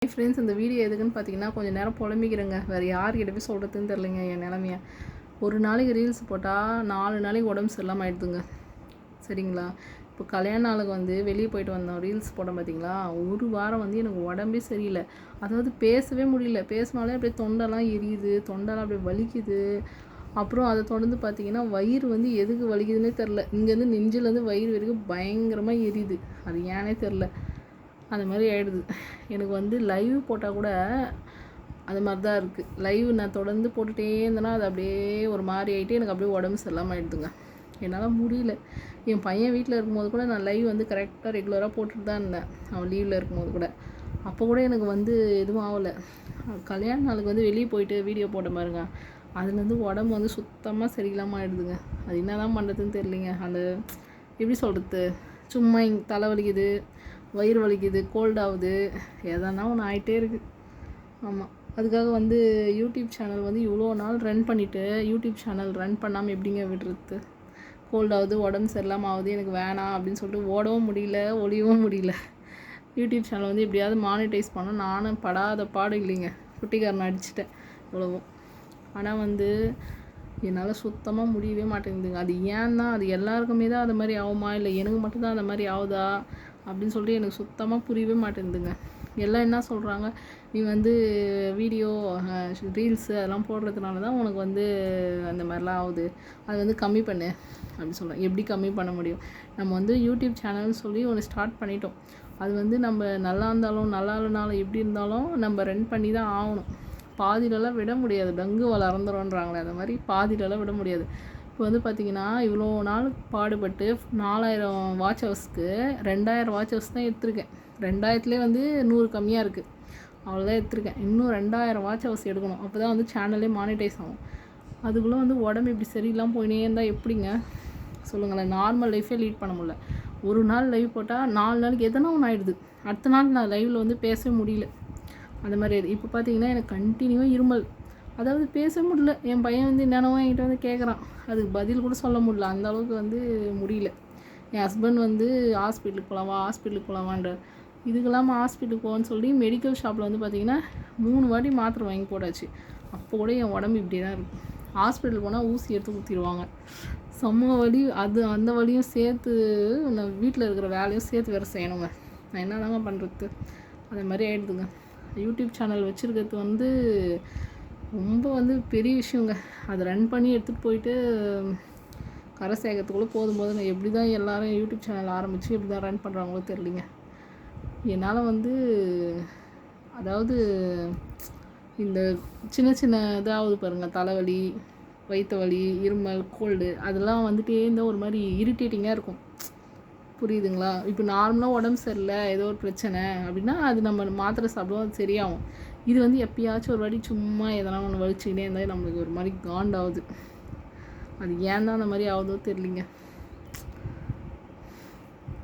Friends, இந்த video எதுக்குன்னு பார்த்தீங்கன்னா, கொஞ்சம் நேரம் புலம்பிக்கிறேங்க. வேறு யார்கிட்ட போய் சொல்கிறதுன்னு தெரிலங்க என் நிலமைய. ஒரு நாளைக்கு ரீல்ஸ் போட்டால் 4 நாளைக்கு உடம்பு சரியில்லாமல் ஆயிடுதுங்க. சரிங்களா? இப்போ கல்யாண நாளுக்கு வெளியே போயிட்டு வந்தோம், ரீல்ஸ் போட்டோம் பார்த்தீங்களா? ஒரு வாரம் எனக்கு உடம்பே சரியில்லை. அதாவது பேசவே முடியல. பேசினாலே அப்படியே தொண்டெல்லாம் எரியுது, தொண்டெல்லாம் அப்படியே வலிக்குது. அப்புறம் அதை தொடர்ந்து பார்த்தீங்கன்னா, வயிறு எதுக்கு வலிக்குதுன்னே தெரில. இங்கேருந்து நெஞ்சிலேருந்து வயிறு வரைக்கும் பயங்கரமாக எரியுது. அது ஏன்னே தெரில. அந்த மாதிரி ஆகிடுது. எனக்கு லைவ் போட்டால் கூட அது மாதிரி தான் இருக்குது. லைவ் நான் தொடர்ந்து போட்டுகிட்டே இருந்தேன்னா அது அப்படியே ஒரு மாதிரி ஆகிட்டு எனக்கு அப்படியே உடம்பு சரியில்லாமல் ஆகிடுதுங்க. என்னால் முடியல. என் பையன் வீட்டில் இருக்கும்போது கூட நான் லைவ் கரெக்டாக ரெகுலராக போட்டுட்டு தான் இருந்தேன். அவன் லீவில் இருக்கும்போது கூட. அப்போ கூட எனக்கு எதுவும் ஆகலை. கல்யாண நாளுக்கு வெளியே போயிட்டு வீடியோ போட்ட பாருங்க, அதுலேருந்து உடம்பு சுத்தமாக சரியில்லாமல் ஆகிடுதுங்க. அது என்ன தான் பண்ணுறதுன்னு தெரியலிங்க. அந்த எப்படி சொல்கிறது, சும்மா இங்கே தலை வலிக்குது, வயிறு வலிக்குது, கோல்டாகுது, எதனா ஒன்று ஆகிட்டே இருக்குது. ஆமாம், அதுக்காக யூடியூப் சேனல் இவ்வளோ நாள் ரன் பண்ணிவிட்டு யூடியூப் சேனல் ரன் பண்ணாமல் எப்படிங்க விடுறது? கோல்டாகுது, உடம்பு சரியில்லாமல் ஆகுது, எனக்கு வேணாம் அப்படின்னு சொல்லிட்டு ஓடவும் முடியல, ஒளியவும் முடியல. யூடியூப் சேனல் எப்படியாவது மானிட்டைஸ் பண்ண நானும் படாத பாடு இல்லைங்க. குட்டிக்காரனை அடிச்சிட்டேன் இவ்வளவும். ஆனால் என்னால் சுத்தமாக முடியவே மாட்டேங்குதுங்க. அது ஏன்னா அது எல்லாருக்குமே தான் அது மாதிரி ஆகுமா, இல்லை எனக்கு மட்டும்தான் அந்த மாதிரி ஆகுதா அப்படின்னு சொல்லிட்டு எனக்கு சுத்தமாக புரியவே மாட்டேங்குதுங்க. எல்லாம் என்ன சொல்கிறாங்க, நீ வீடியோ ரீல்ஸு அதெல்லாம் போடுறதுனால தான் உனக்கு அந்த மாதிரிலாம் ஆகுது, அது கம்மி பண்ணு அப்படின்னு சொல்கிறேன். எப்படி கம்மி பண்ண முடியும்? நம்ம யூடியூப் சேனல்னு சொல்லி ஒன்று ஸ்டார்ட் பண்ணிட்டோம். அது நம்ம நல்லா இருந்தாலும் நல்லா இல்லைனாலும் எப்படி இருந்தாலும் நம்ம ரன் பண்ணி தான் ஆகணும். பாதியிலலாம் விட முடியாது. டங்கு வளர்ந்துருன்றாங்களே, அந்த மாதிரி பாதியிலலாம் விட முடியாது. இப்போ பார்த்திங்கன்னா, இவ்வளோ நாள் பாடுபட்டு 4000 வாட்ச் ஹவர்ஸ்க்கு 2000 வாட்ச் ஹவர்ஸ் தான் எடுத்திருக்கேன். 2000த்துலேயே 100 கம்மியாக இருக்குது. அவ்வளோதான் எடுத்திருக்கேன். இன்னும் 2000 வாட்ச் ஹவர்ஸ் எடுக்கணும். அப்போ தான் சேனலே மானிட்டைஸ் ஆகும். அதுக்குள்ளே உடம்பு இப்படி சரியில்லாமல் போயினே இருந்தால் எப்படிங்க சொல்லுங்களேன்? நார்மல் லைஃபே லீட் பண்ண முடியல. ஒரு நாள் லைவ் போட்டால் 4 நாளைக்கு எதனா ஒன்று ஆகிடுது. அடுத்த நாள் நான் லைவில் பேசவே முடியல. அந்த மாதிரி இப்போ பார்த்தீங்கன்னா எனக்கு கண்டினியூவாக இருமல். அதாவது பேச முடியல. என் பையன் என்னென்னவோ என்கிட்ட கேட்குறான். அதுக்கு பதில் கூட சொல்ல முடியல. அந்த அளவுக்கு முடியல. என் ஹஸ்பண்ட் ஹாஸ்பிட்டலுக்கு போகலாமா ஹாஸ்பிட்டலுக்கு போகலாமான்ற. இதுக்கெல்லாமல் ஹாஸ்பிட்டலுக்கு போகணுன்னு சொல்லி மெடிக்கல் ஷாப்பில் பார்த்தீங்கன்னா 3 வாட்டி மாத்திரை வாங்கி போட்டாச்சு. அப்போ கூட என் உடம்பு இப்படி தான் இருக்குது. ஹாஸ்பிட்டல் போனால் ஊசி எடுத்து ஊற்றிடுவாங்க. செம்ம வலி. அந்த வலியும் சேர்த்து நான் வீட்டில் இருக்கிற வேலையும் சேர்த்து வேறு செய்யணுங்க. நான் என்ன தாங்க பண்ணுறது? அந்த மாதிரி ஆகிடுதுங்க. யூடியூப் சேனல் வச்சுருக்கிறது ரொம்ப பெரிய விஷயங்க. அதை ரன் பண்ணி எடுத்துகிட்டு போயிட்டு கரை சேர்க்கறதுக்குள்ளே போதும்போது நான் எப்படி தான் எல்லோரும் யூடியூப் சேனல் ஆரம்பித்து எப்படி தான் ரன் பண்ணுறாங்களோ தெரியலிங்க. என்னால் அதாவது இந்த சின்ன சின்ன இதாவது பாருங்கள், தலைவலி, வயிற்று வலி, இருமல், கோல்டு, அதெல்லாம் இருந்தால் ஒரு மாதிரி இரிட்டேட்டிங்காக இருக்கும். புரியுதுங்களா? இப்போ நார்மலாக உடம்பு சரியில்லை, ஏதோ ஒரு பிரச்சனை அப்படின்னா அது நம்ம மாத்திரை சாப்பிடுவோம், அது சரியாகும். இது எப்பயாச்சும் ஒரு வாட்டி சும்மா எதனா ஒன்று வலிச்சுக்கிட்டே இருந்தால் நம்மளுக்கு ஒரு மாதிரி காண்டாகுது. அது ஏன் தான் அந்த மாதிரி ஆகுதோ தெரியலிங்க.